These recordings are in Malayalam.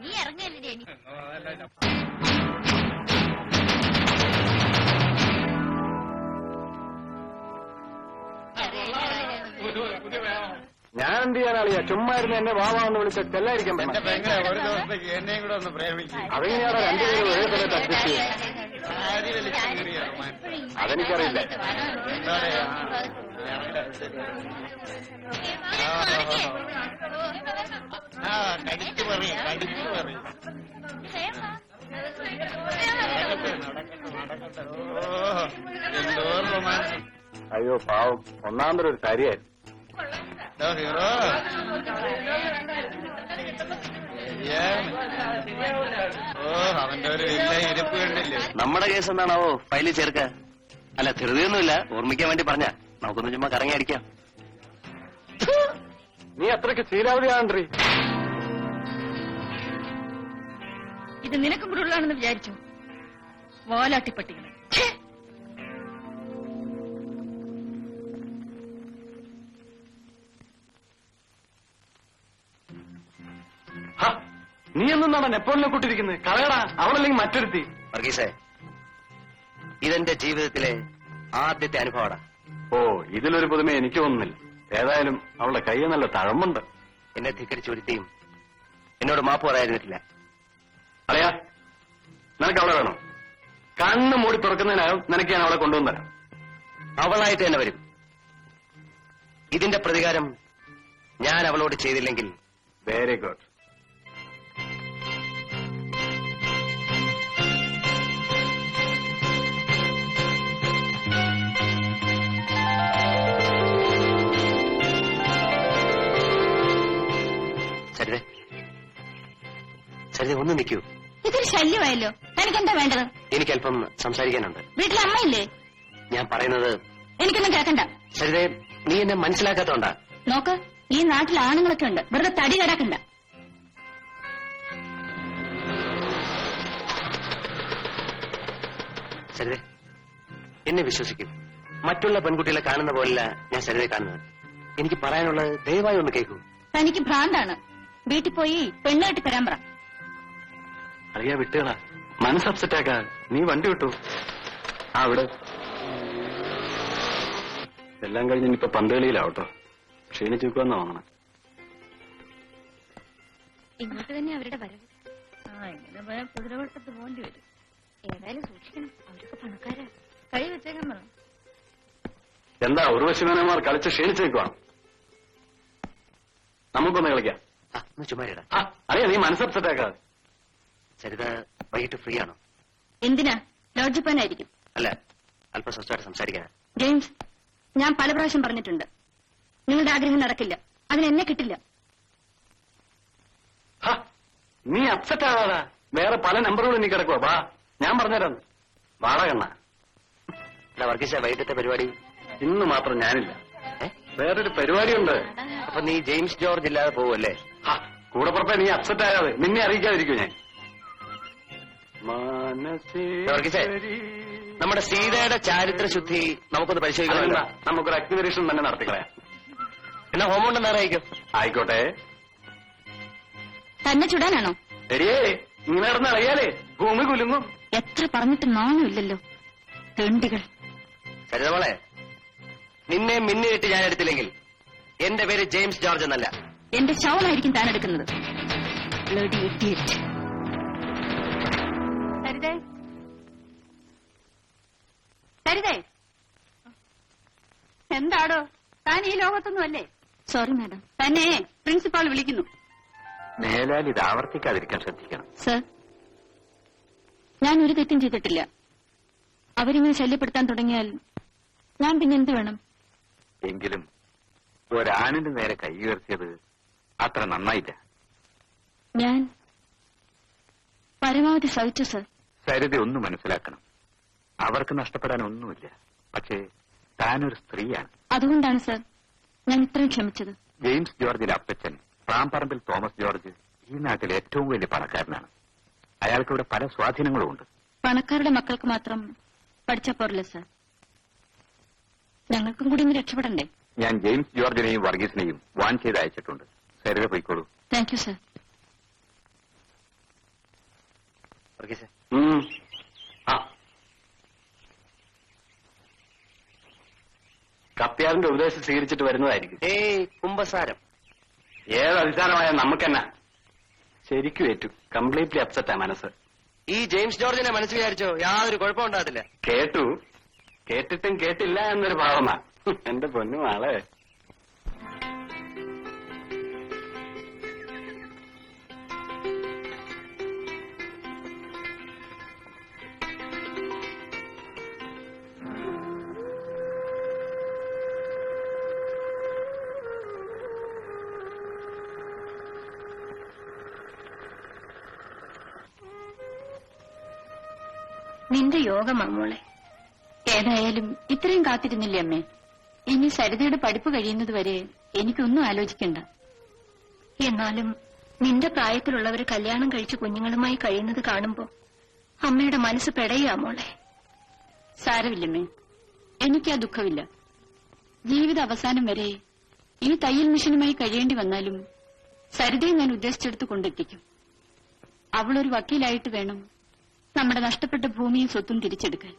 നീ ഇറങ്ങല്ലേ ഞാൻ എന്ത് ചെയ്യാനാളിയാ? ചുമ്മാ ഇരുന്ന് എന്നെ വാവാന്ന് വിളിച്ച ചെല്ലായിരിക്കും. ഒരു ദിവസത്തേക്ക് എന്നെയും കൂടെ ഒന്ന് പ്രേമിക്കും. അതെങ്ങനെയാണ് രണ്ടുപേരും ഒരേ സ്ഥലത്ത് അഡ്ജസ്റ്റ് ചെയ്യുക? അതെനിക്കറിയില്ല. കടിച്ചു പറയും കടിച്ചു പറയും. എന്തോ റൊമാൻസ്. അയ്യോ പാവം, ഒന്നാമതൊരു ഒരു കാര്യമായിരുന്നു. ഹീറോ അവന്റെ ഒരു വലിയ ഇരിപ്പ് കണ്ടില്ലേ? നമ്മുടെ കേസ് എന്താണാവോ ഫയലിൽ ചേർക്ക? അല്ല, ധൃതിയൊന്നുമില്ല, ഓർമ്മിക്കാൻ വേണ്ടി പറഞ്ഞ. നമുക്കൊന്ന് ചുമ്മാ കറങ്ങി അടിക്കാം. നീ അത്രയ്ക്ക് ശീലാവധിയാണീ. ഇത് നിനക്കും കൂടെ ഉള്ളതാണെന്ന് വിചാരിച്ചു. വാലാട്ടിപ്പട്ടികൾ. നീ എന്താണ് നെപ്പോളിനെ കൂട്ടിരിക്കുന്നത്? കളയടാ, അവളല്ലെങ്കിൽ മറ്റൊരുത്തി. വർഗീസേ, ഇതെന്റെ ജീവിതത്തിലെ ആദ്യത്തെ അനുഭവമാണ്. ഓ, ഇതിലൊരു പുതുമ എനിക്ക് തോന്നുന്നില്ല. ഏതായാലും അവളുടെ കയ്യിൽ നല്ല തഴമ്പുണ്ട്. എന്നെ ധിക്കരിച്ചു ഒരുത്തിയും എന്നോട് മാപ്പ് പറയാതിരുന്നിട്ടില്ല. അറിയാ, നിനക്ക് അവളെ വേണം. കണ്ണ് മൂടി തുറക്കുന്നതിനകം നിനക്ക് ഞാൻ അവളെ കൊണ്ടുവന്നരാം. അവളായിട്ട് തന്നെ വരും. ഇതിന്റെ പ്രതികാരം ഞാൻ അവളോട് ചെയ്തില്ലെങ്കിൽ. Very good. സരിത, ഒന്ന് നിൽക്കൂ. ഇതൊരു ശല്യമായല്ലോ. തനിക്കെന്താ വേണ്ടത്? എനിക്കല്പം സംസാരിക്കാനുണ്ട്. വീട്ടിൽ അമ്മയില്ലേ? ഞാൻ പറയുന്നത് എനിക്കൊന്നും കേൾക്കണ്ട. സരിതേ, നീ എന്നെ മനസ്സിലാക്കാത്തോണ്ടാ. നോക്ക്, ഈ നാട്ടിൽ ആണുങ്ങളൊക്കെ ഉണ്ട്. വെറുതെ തടി കിടക്കണ്ട. സരിതേ, എന്നെ വിശ്വസിക്കും. മറ്റുള്ള പെൺകുട്ടികളെ കാണുന്ന പോലല്ല ഞാൻ സരിതയെ കാണുന്നത്. എനിക്ക് പറയാനുള്ളത് ദയവായി ഒന്ന് കേൾക്കൂ. തനിക്ക് ഭ്രാന്താണ്. വീട്ടിൽ പോയി പെണ്ണുകെട്ടി തരാൻ പറ. അറിയാ, വിട്ടുകളാ, മനസ്സ് അപ്സെറ്റാക്കാ. നീ വണ്ടി വിട്ടു. ആ, ഇവിടെ എല്ലാം കഴിഞ്ഞ് ഇനിയിപ്പോ പന്തളിയിലാവട്ടോ. ക്ഷീണിച്ചു വെക്കുവെന്നാ വാങ്ങണം. ഇങ്ങോട്ട് തന്നെ അവരുടെ വരവ്. ഇങ്ങനെ പോയാൽ കുതിരവട്ടത്ത് പോകേണ്ടി വരും. ഏതായാലും സൂക്ഷിക്കണം, അവരൊക്കെ പണക്കാരാ. കൈ വെച്ചേക്കാൻ പറ. എന്താ ഉർവശിമേനമാർ കളിച്ച് ക്ഷീണിച്ചു വെക്കുവാണ്? നമുക്കൊന്ന് കളിക്കാം. ചുമ്മാരിടാ. അറിയാ, നീ മനസ്സ് അപ്സെറ്റാക്കാതെ. സരിത വൈകിട്ട് ഫ്രീ ആണോ? എന്തിനാ? ലോഡ്ജിൽ പോകാനായിരിക്കും. അല്ല, അല്പം സ്വസ്ഥമായിട്ട് സംസാരിക്കാനാ. ജെയിംസ്, ഞാൻ പല പ്രാവശ്യം പറഞ്ഞിട്ടുണ്ട്, നിങ്ങളുടെ ആഗ്രഹം നടക്കില്ല. അതിന് എന്നെ കിട്ടില്ല. നീ അപ്സെറ്റ് ആകാതാ. വേറെ പല നമ്പറുകളും നീ കിടക്കുവാ. വാ, ഞാൻ പറഞ്ഞുതരാം. വാടകണ്ണ. അല്ല വർഗീസ, വൈകിട്ടത്തെ പരിപാടി? ഇന്ന് മാത്രം ഞാനില്ല, വേറൊരു പരിപാടിയുണ്ട്. അപ്പൊ നീ ജെയിംസ് ജോർജ് ഇല്ലാതെ പോവല്ലേ? കൂടെ പുറപ്പെ, നീ അപ്സെറ്റ് ആകാതെ. നിന്നെ അറിയിക്കാതിരിക്കൂ ഞാൻ. വർഗീസേ, നമ്മുടെ സീതയുടെ ചാരിത്ര ശുദ്ധി നമുക്കൊന്ന് പരിശോധിക്കണം. നമുക്കൊരു അഗ്നിപരീക്ഷണം തന്നെ നടത്തിക്കളയാം. എന്നാ ഹോമുണ്ടെന്ന് അറിയിക്കും. ആയിക്കോട്ടെ. തന്നെ ചുടാനാണോ? എടിയേ, ഇങ്ങനെ നടന്ന് അറിയാലേ ഭൂമി കുലുങ്ങും. എത്ര പറഞ്ഞിട്ട് നാണമില്ലല്ലോ, തെണ്ടികൾ. സരിതമോളെ, നിന്നെ മിന്നുകെട്ട് ഞാൻ എടുത്തില്ലെങ്കിൽ എന്റെ പേര് ജെയിംസ് ജോർജ് എന്നല്ല. എന്റെ ശവമായിരിക്കും താൻ എടുക്കുന്നത്. സരിതേ, സരിതേ, എന്താടോ താൻ ഈ ലോകത്തൊന്നും അല്ലേ? സോറി മാഡം, തന്നെ പ്രിൻസിപ്പാൾ വിളിക്കുന്നു. മേലാൽ ഇത് ആവർത്തിക്കാതിരിക്കാൻ ശ്രദ്ധിക്കണം. സർ, ഞാൻ ഒരു തെറ്റും ചെയ്തിട്ടില്ല. അവരിങ്ങനെ ശല്യപ്പെടുത്താൻ തുടങ്ങിയാൽ ഞാൻ പിന്നെ എന്ത് വേണം? എങ്കിലും ഒരാണിന്റെ നേരെ കൈ ഉയർത്തിയത് അത്ര നന്നായില്ല. ഞാൻ പരമാവധി സഹിച്ചു സർ. സരിത ഒന്ന് മനസ്സിലാക്കണം, അവർക്ക് നഷ്ടപ്പെടാൻ ഒന്നുമില്ല. പക്ഷേ താനൊരു സ്ത്രീയാണ്. അതുകൊണ്ടാണ് സർ ഞാൻ ഇത്രയും ക്ഷമിച്ചത്. ജെയിംസ് ജോർജിന്റെ അപ്പച്ചൻ പ്രാംപറമ്പിൽ തോമസ് ജോർജ് ഈ നാട്ടിലെ ഏറ്റവും വലിയ പണക്കാരനാണ്. അയാൾക്കിവിടെ പല സ്വാധീനങ്ങളും ഉണ്ട്. പണക്കാരുടെ മക്കൾക്ക് മാത്രം പഠിച്ചാ പോരല്ലേ സർ? ഞങ്ങൾക്കും കൂടി ഇന്ന് രക്ഷപ്പെടണ്ടേ? ഞാൻ ജെയിംസ് ജോർജിനെയും വർഗീസിനെയും വാൺ ചെയ്ത് അയച്ചിട്ടുണ്ട്. സരിത പോയിക്കോളൂ. Thank you sir. വർഗീസേ, കപ്പ്യാറിന്റെ ഉപദേശം സ്വീകരിച്ചിട്ട് വരുന്നതായിരിക്കും. ഏയ് കുംഭസാരം. ഏത് അടിസ്ഥാനമായ നമുക്കെന്നാ? ശരിക്കും ഏറ്റു. കംപ്ലീറ്റ്ലി അപ്സെറ്റാ മനസ്സ്. ഈ ജെയിംസ് ജോർജിനെ മനസ്സ് വിചാരിച്ചോ യാതൊരു കുഴപ്പമുണ്ടാകത്തില്ല. കേട്ടിട്ടും കേട്ടില്ല എന്നൊരു ഭാവമാ. എന്റെ പൊന്നു ആളെ. നിന്റെ യോഗമാ മോളെ. ഏതായാലും ഇത്രയും കാത്തിരുന്നില്ലേ അമ്മേ? ഇനി സരിതയുടെ പഠിപ്പ് കഴിയുന്നതുവരെ എനിക്കൊന്നും ആലോചിക്കണ്ട. എന്നാലും നിന്റെ പ്രായത്തിലുള്ളവർ കല്യാണം കഴിച്ച് കുഞ്ഞുങ്ങളുമായി കഴിയുന്നത് കാണുമ്പോ അമ്മയുടെ മനസ്സ് പെടയാ മോളെ. സാരമില്ലമ്മേ, എനിക്കാ ദുഃഖമില്ല. ജീവിത അവസാനം വരെ ഈ തയ്യൽ മിഷനുമായി കഴിയേണ്ടി വന്നാലും സരിതയെ ഞാൻ ഉദ്ദേശിച്ചെടുത്ത് കൊണ്ടെത്തിക്കും. അവളൊരു വക്കീലായിട്ട് വേണം നമ്മുടെ നഷ്ടപ്പെട്ട ഭൂമിയും സ്വത്തും തിരിച്ചെടുക്കാൻ.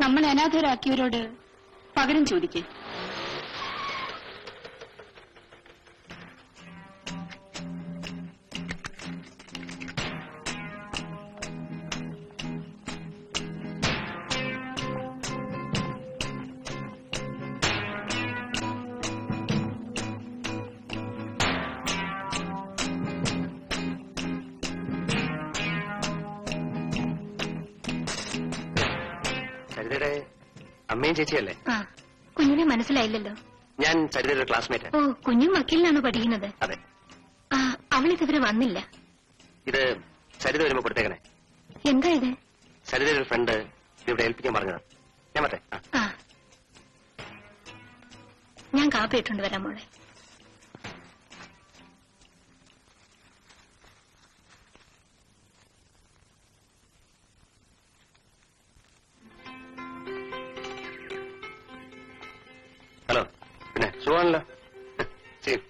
നമ്മളെ അനാഥരാക്കിയവരോട് പകരം ചോദിക്കേ. സരിതയുടെ അമ്മയും ചേച്ചിയല്ലേ? കുഞ്ഞിനെ മനസ്സിലായില്ലല്ലോ. ഞാൻ സരിതയുടെ ക്ലാസ്മേറ്റ്. ഓ, കുഞ്ഞും വക്കീലിനാണോ പഠിക്കുന്നത്? അതെ. അവളിതുവരെ വന്നില്ല. ഇത് സരിത വരുമ്പോ കൊടുത്തേക്കണേ. എന്താ ഇത്? സരിതയുടെ ഒരു ഫ്രണ്ട് ഇവിടെ ഏൽപ്പിക്കാൻ പറഞ്ഞതാ. ഞാൻ മറ്റേ ഞാൻ കാപ്പി ഇട്ടുണ്ട് വരാം മോളെ. ഹലോ, പിന്നെ സുഖമാണല്ലോ? ശരി.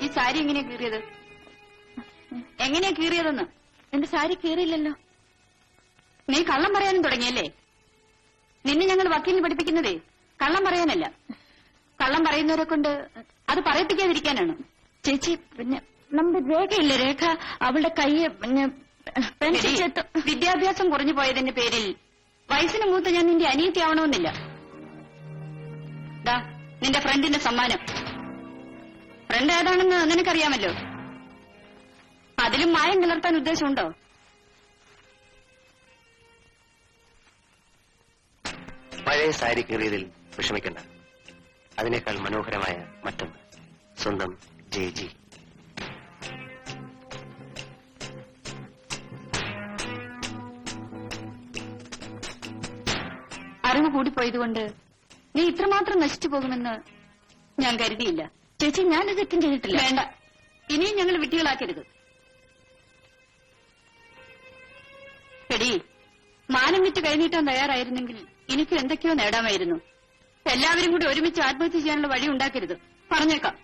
ഈ സാരി എങ്ങനെയാ കീറിയത്? എങ്ങനെയാ കീറിയതെന്ന്? എന്റെ സാരി കീറിയില്ലല്ലോ. നീ കള്ളം പറയാനും തുടങ്ങിയല്ലേ? നിന്നെ ഞങ്ങൾ വക്കീലിന് പഠിപ്പിക്കുന്നതേ കള്ളം പറയാനല്ല. കള്ളം പറയുന്നവരെ കൊണ്ട് അത് പറയിപ്പിക്കാതിരിക്കാനാണ്. ചേച്ചി, പിന്നെ നമ്മുടെ രേഖയില്ലേ, രേഖ അവളുടെ കയ്യെ വിദ്യാഭ്യാസം കുറഞ്ഞു പോയതിന്റെ പേരിൽ വയസ്സിന് മൂത്ത് ഞാൻ നിന്റെ അനിയത്തിയാവണമെന്നില്ല. നിന്റെ ഫ്രണ്ടിന്റെ സമ്മാനം. ഫ്രണ്ട് ഏതാണെന്ന് നിനക്കറിയാമല്ലോ. അതിലും മായം കലർത്താൻ ഉദ്ദേശമുണ്ടോ? പഴയ സാരി കീറിയതിൽ വിഷമിക്കണ്ട. അതിനേക്കാൾ മനോഹരമായ മറ്റൊന്ന്. സ്വന്തം ജെ. അറിവ് കൂടിപ്പോയതുകൊണ്ട് നീ ഇത്രമാത്രം നശിച്ചു പോകുമെന്ന് ഞാൻ കരുതിയില്ല. ചേച്ചി, ഞാനത് തെറ്റും ചെയ്തിട്ടില്ല. വേണ്ട, ഇനിയും ഞങ്ങൾ വിട്ടികളാക്കരുത്. എടി, മാനം വിറ്റ് കൈനീട്ടാൻ തയ്യാറായിരുന്നെങ്കിൽ എനിക്ക് എന്തൊക്കെയോ നേടാമായിരുന്നു. എല്ലാവരും കൂടി ഒരുമിച്ച് ആത്മഹത്യ ചെയ്യാനുള്ള വഴി ഉണ്ടാക്കരുത്. പറഞ്ഞേക്കാം.